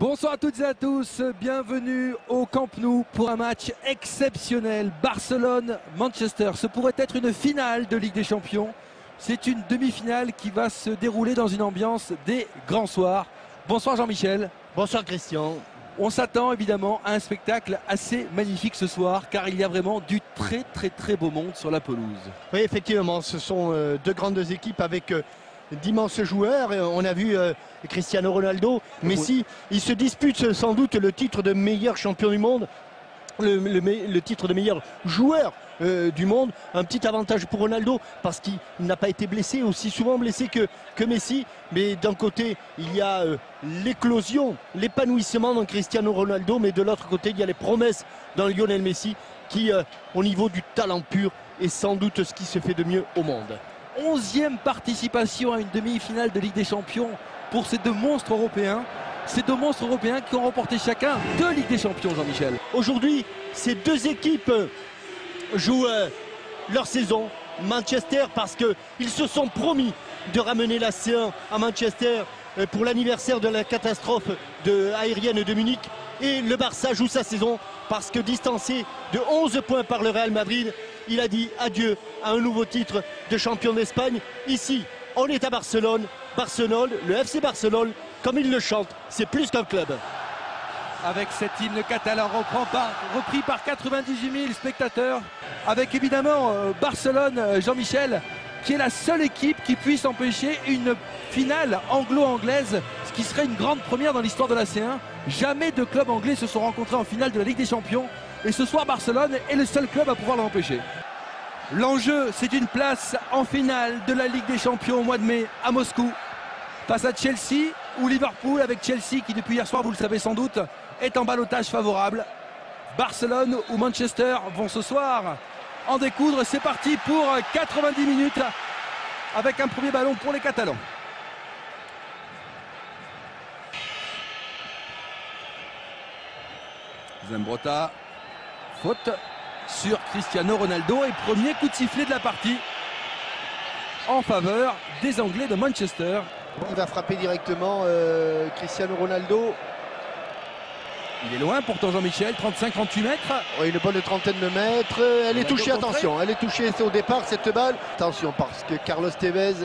Bonsoir à toutes et à tous, bienvenue au Camp Nou pour un match exceptionnel. Barcelone-Manchester, ce pourrait être une finale de Ligue des Champions. C'est une demi-finale qui va se dérouler dans une ambiance des grands soirs. Bonsoir Jean-Michel. Bonsoir Christian. On s'attend évidemment à un spectacle assez magnifique ce soir car il y a vraiment du très beau monde sur la pelouse. Oui, effectivement, ce sont deux grandes équipes avec d'immenses joueurs. On a vu Cristiano Ronaldo, Messi. Ils se disputent sans doute le titre de meilleur champion du monde, le titre de meilleur joueur du monde. Un petit avantage pour Ronaldo parce qu'il n'a pas été blessé, aussi souvent blessé que Messi. Mais d'un côté, il y a l'éclosion, l'épanouissement dans Cristiano Ronaldo, mais de l'autre côté, il y a les promesses dans Lionel Messi qui, au niveau du talent pur, est sans doute ce qui se fait de mieux au monde. 11e participation à une demi-finale de Ligue des Champions pour ces deux monstres européens. Ces deux monstres européens qui ont remporté chacun 2 Ligues des Champions, Jean-Michel. Aujourd'hui, ces deux équipes jouent leur saison. Manchester parce qu'ils se sont promis de ramener la C1 à Manchester pour l'anniversaire de la catastrophe aérienne de Munich. Et le Barça joue sa saison parce que distancé de 11 points par le Real Madrid, il a dit adieu à un nouveau titre de champion d'Espagne. Ici, on est à Barcelone. Barcelone, le FC Barcelone, comme il le chante, c'est plus qu'un club. Avec cet hymne catalan repris par 98 000 spectateurs. Avec évidemment Barcelone, Jean-Michel, qui est la seule équipe qui puisse empêcher une finale anglo-anglaise, ce qui serait une grande première dans l'histoire de la C1. Jamais deux clubs anglais se sont rencontrés en finale de la Ligue des Champions. Et ce soir, Barcelone est le seul club à pouvoir l'empêcher. L'enjeu, c'est une place en finale de la Ligue des Champions au mois de mai à Moscou. Face à Chelsea ou Liverpool, avec Chelsea qui depuis hier soir, vous le savez sans doute, est en ballottage favorable. Barcelone ou Manchester vont ce soir en découdre. C'est parti pour 90 minutes avec un premier ballon pour les Catalans. Zambrotta, faute sur Cristiano Ronaldo et premier coup de sifflet de la partie en faveur des Anglais de Manchester. Il va frapper directement Cristiano Ronaldo. Il est loin pourtant Jean-Michel, 35-38 mètres. Oui, une bonne trentaine de mètres. Elle est touchée, attention, elle est touchée au départ cette balle. Attention parce que Carlos Tevez,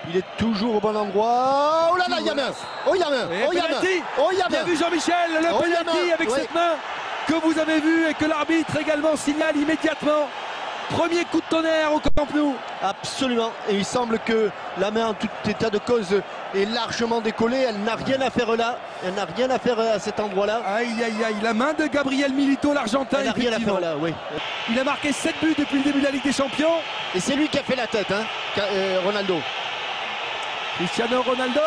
il est toujours au bon endroit. Oh là là, il y a main. Oh, il y a main. Oh, il y a main. Oh, il y a main. Bien vu Jean-Michel, le penalty avec cette main que vous avez vu et que l'arbitre également signale immédiatement. Premier coup de tonnerre au Camp Nou. Absolument. Et il semble que la main en tout état de cause est largement décollée. Elle n'a rien à faire là. Elle n'a rien à faire à cet endroit-là. Aïe aïe aïe. La main de Gabriel Milito, l'Argentin. Elle n'a rien à faire là, oui. Il a marqué 7 buts depuis le début de la Ligue des Champions. Et c'est lui qui a fait la tête, hein, Ronaldo. Cristiano Ronaldo.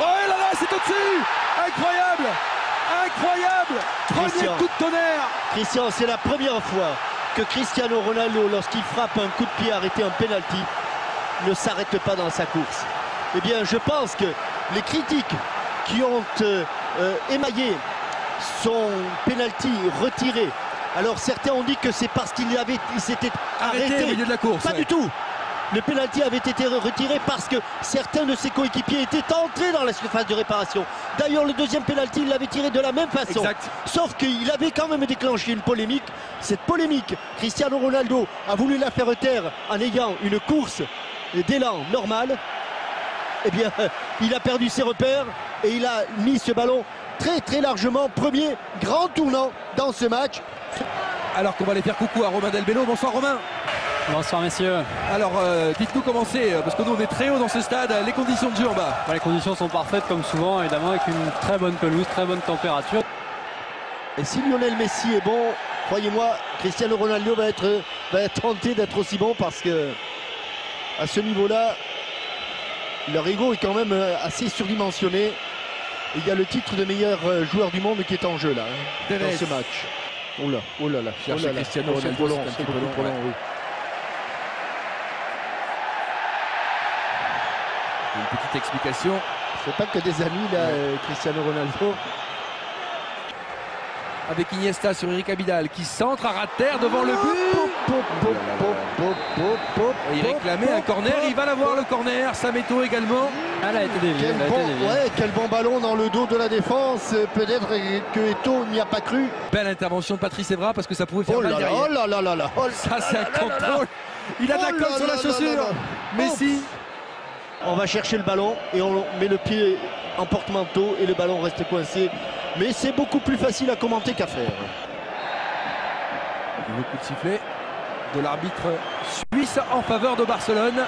Oh là là, c'est au-dessus. Incroyable. Incroyable. Premier coup de tonnerre. Christian, c'est la première fois que Cristiano Ronaldo, lorsqu'il frappe un coup de pied arrêté, un penalty, ne s'arrête pas dans sa course. Eh bien, je pense que les critiques qui ont émaillé son penalty retiré, alors certains ont dit que c'est parce qu'il s'était arrêté au milieu de la course. Pas du tout. Le penalty avait été retiré parce que certains de ses coéquipiers étaient entrés dans la surface de réparation. D'ailleurs, le deuxième penalty, il l'avait tiré de la même façon. Exact. Sauf qu'il avait quand même déclenché une polémique. Cette polémique, Cristiano Ronaldo a voulu la faire taire en ayant une course d'élan normale. Eh bien, il a perdu ses repères et il a mis ce ballon très largement. Premier grand tournant dans ce match. Alors qu'on va aller faire coucou à Romain Delbello. Bonsoir Romain. Bonsoir messieurs. Alors dites-nous comment c'est, parce que nous on est très haut dans ce stade, les conditions de jeu en bas. Les conditions sont parfaites comme souvent, évidemment, avec une très bonne pelouse, très bonne température. Et si Lionel Messi est bon, croyez-moi, Cristiano Ronaldo va être tenté d'être aussi bon parce que à ce niveau-là, leur ego est quand même assez surdimensionné. Et il y a le titre de meilleur joueur du monde qui est en jeu là, dans ce match. Oh là là, chercher Cristiano Ronaldo, c'est beaucoup trop long, oui. Une petite explication. C'est pas que des amis là, Cristiano Ronaldo. avec Iniesta sur Eric Abidal qui centre à ras de terre devant le but. Et il réclamait un corner, il va l'avoir le corner. Sameto également. Elle a été déviée. Quel bon ballon dans le dos de la défense. Peut-être que Eto'o n'y a pas cru. Belle intervention de Patrice Evra parce que ça pouvait faire Oh mal là là, derrière. oh là là là là. Ça c'est un contrôle. Il a de la colle sur la chaussure. Messi. On va chercher le ballon et on met le pied en porte-manteau et le ballon reste coincé. Mais c'est beaucoup plus facile à commenter qu'à faire. Le coup de sifflet de l'arbitre suisse en faveur de Barcelone.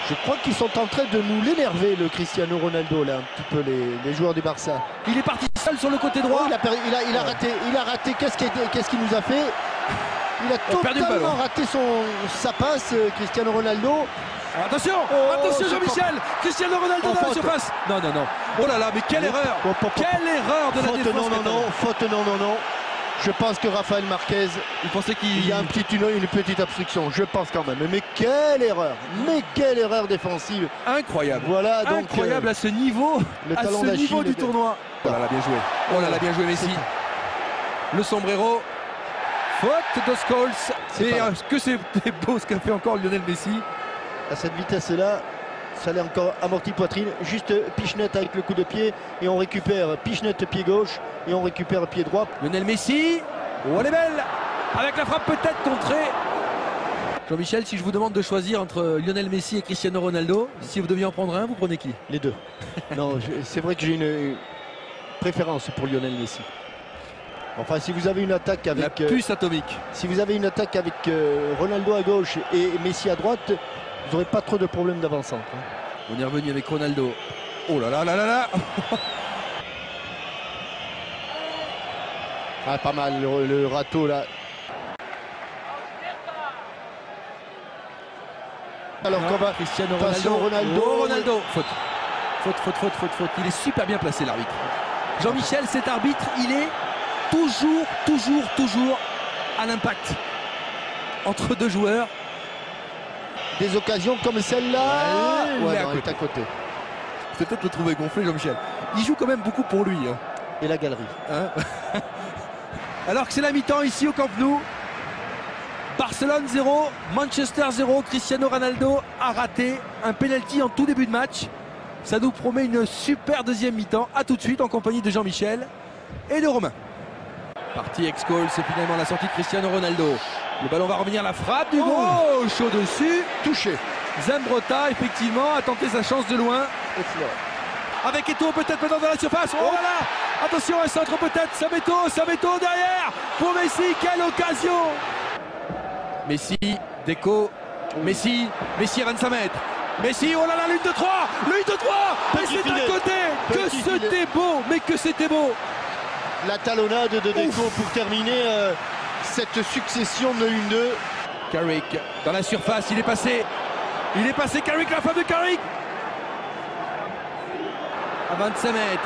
Je crois qu'ils sont en train de nous l'énerver, le Cristiano Ronaldo, là, un petit peu, les joueurs du Barça. Il est parti seul sur le côté droit. Oh, il a raté. Qu'est-ce qu'il nous a fait? Il a totalement raté sa passe, Cristiano Ronaldo. Attention, attention Jean-Michel. Cristiano Ronaldo dans la surface. Non. Oh là là, mais quelle erreur. Quelle erreur de la défense. Non. Je pense que Rafael Marquez, il pensait qu'il y a une petite obstruction, je pense quand même. Mais quelle erreur défensive. Incroyable. Voilà, donc, incroyable à ce niveau, du tournoi. Oh là là, bien joué. Oh là là, bien joué Messi. Le sombrero. Faute de Scholes. Et que c'est beau ce qu'a fait encore Lionel Messi. À cette vitesse-là, ça l'est encore amorti poitrine. Juste Pichenette avec le coup de pied et on récupère Pichenette pied gauche et on récupère pied droit. Lionel Messi. Oh, elle est belle. Avec la frappe peut-être contrée. Jean-Michel, si je vous demande de choisir entre Lionel Messi et Cristiano Ronaldo, si vous deviez en prendre un, vous prenez qui? Les deux. Non, c'est vrai que j'ai une préférence pour Lionel Messi. Enfin, si vous avez une attaque avec... La puce atomique. Si vous avez une attaque avec Ronaldo à gauche et Messi à droite, vous n'aurez pas trop de problèmes d'avant-centre. On est revenu avec Ronaldo. Oh là là là là là. Ah, pas mal le râteau là. Alors qu'on va... Cristiano Ronaldo. Oh, Ronaldo. Faute. Il est super bien placé l'arbitre. Jean-Michel, cet arbitre, il est toujours à l'impact entre deux joueurs. Des occasions comme celle-là, il est à côté. C'est peut-être le trouver gonflé, Jean-Michel. Il joue quand même beaucoup pour lui. Hein. Et la galerie. Hein. Alors que c'est la mi-temps ici au Camp Nou. Barcelone 0, Manchester 0. Cristiano Ronaldo a raté un penalty en tout début de match. Ça nous promet une super deuxième mi-temps. A tout de suite en compagnie de Jean-Michel et de Romain. Parti ex-goal, c'est finalement la sortie de Cristiano Ronaldo. Le ballon va revenir, la frappe du gauche au-dessus. Touché. Zambrotta, effectivement, a tenté sa chance de loin. Avec Eto'o peut-être maintenant dans la surface. Oh là là. Attention, un centre peut-être. Sameto derrière. Pour Messi, quelle occasion. Messi, Deco. Messi à 25 mètres. Messi, oh là là, l'une de 3. Mais c'est à côté. Que c'était beau, mais que c'était beau. La talonnade de Deco pour terminer cette succession de 1-2. Carrick dans la surface, il est passé Carrick, la frappe de Carrick à 25 mètres.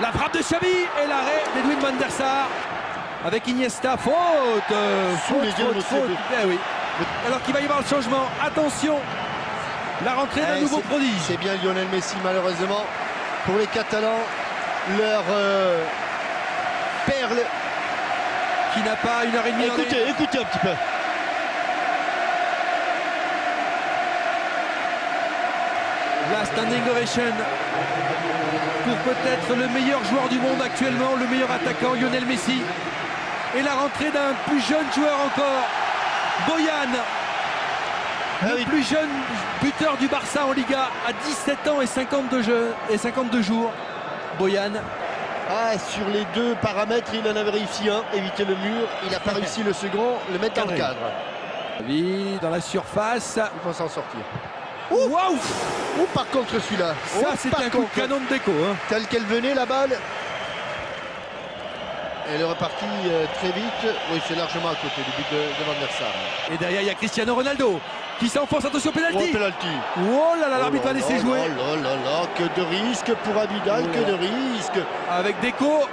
La frappe de Xavi et l'arrêt d'Edwin van der Sar avec Iniesta. Faute. Eh oui. Alors qu'il va y avoir le changement. Attention, la rentrée d'un nouveau prodige. C'est bien Lionel Messi, malheureusement pour les Catalans, leur perle qui n'a pas 1h30. Écoutez un petit peu. La standing ovation pour peut-être le meilleur joueur du monde actuellement, le meilleur attaquant, Lionel Messi. Et la rentrée d'un plus jeune joueur encore, Boyan, le plus jeune buteur du Barça en Liga, à 17 ans et 52 jours. Boyan. Sur les deux paramètres, il en avait réussi un, éviter le mur. Il n'a pas réussi le second, le mettre dans le cadre. Lui, dans la surface. Il faut s'en sortir. Waouh! Par contre celui-là. Ça, c'est un coup de canon de Deco. Hein. Telle qu'elle venait, la balle. Elle est repartie très vite. Oui, c'est largement à côté du but de Van der Sar. Et derrière, il y a Cristiano Ronaldo qui s'enfonce. Attention, penalty. Oh là là, l'arbitre va laisser jouer. Oh là là, que de risque pour Abidal, que de risque. Avec Deco.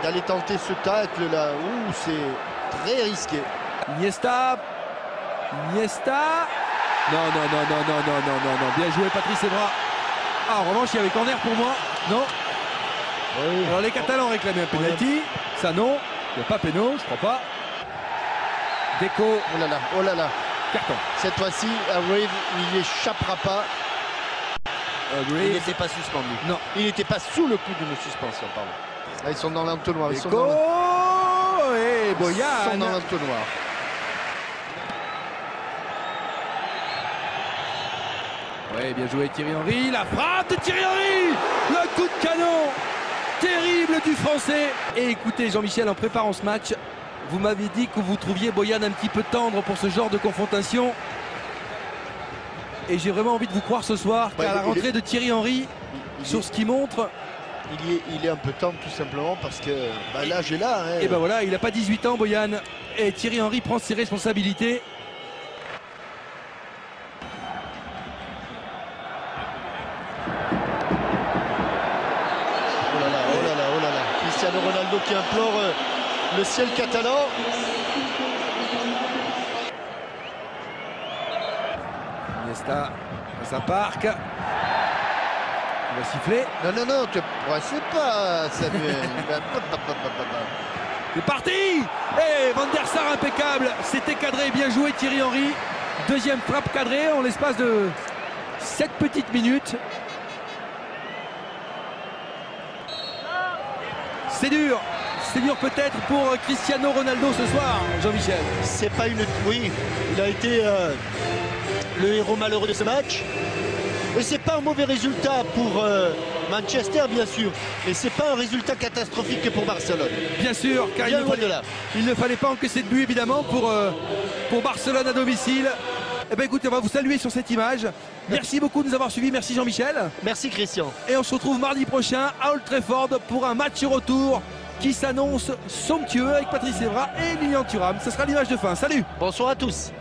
D'aller tenter ce tacle là. C'est très risqué. Iniesta. Non. Bien joué, Patrice Evra. En revanche, il y avait corner pour moi. Non. Oui. Alors les Catalans réclamaient un penalty. Ça non. Il n'y a pas péno, je crois pas. Deco. Oh là là, oh là là. Carton. Cette fois-ci, Hargrave, il n'échappera pas. Il n'était pas suspendu. Non. Il n'était pas sous le coup d'une suspension, pardon. Ah, ils sont dans l'entonnoir. Ils sont Deco. dans Et Ils sont Boyan. dans l'entonnoir. Ouais, bien joué Thierry Henry. La frappe de Thierry Henry. Le coup de canon terrible du Français. Et écoutez Jean-Michel, en préparant ce match, vous m'avez dit que vous trouviez Boyan un petit peu tendre pour ce genre de confrontation. Et j'ai vraiment envie de vous croire ce soir qu'à la rentrée de Thierry Henry, sur ce qu'il montre, il est un peu tendre tout simplement parce que bah, l'âge est là. Hein. et ben voilà, il n'a pas 18 ans Boyan. Et Thierry Henry prend ses responsabilités. Oh là là, oh là là, oh là là. Cristiano Ronaldo qui implore le ciel catalan. Iniesta, ça parque. Il va siffler. Non, non, non, te pressez pas, Samuel. C'est parti. Et Van der Sar impeccable. C'était cadré, bien joué Thierry Henry. Deuxième frappe cadrée en l'espace de 7 petites minutes. C'est dur peut-être pour Cristiano Ronaldo ce soir, Jean-Michel. C'est pas une... Oui, il a été le héros malheureux de ce match. Et c'est pas un mauvais résultat pour Manchester, bien sûr. Mais c'est pas un résultat catastrophique pour Barcelone. Bien sûr, car Bien loin de là. il ne fallait pas encaisser de but évidemment pour Barcelone à domicile. Eh bien écoutez, on va vous saluer sur cette image. Merci beaucoup de nous avoir suivis, merci Jean-Michel. Merci Christian. Et on se retrouve mardi prochain à Old Trafford pour un match retour qui s'annonce somptueux avec Patrice Evra et Lilian Thuram. Ce sera l'image de fin. Salut! Bonsoir à tous.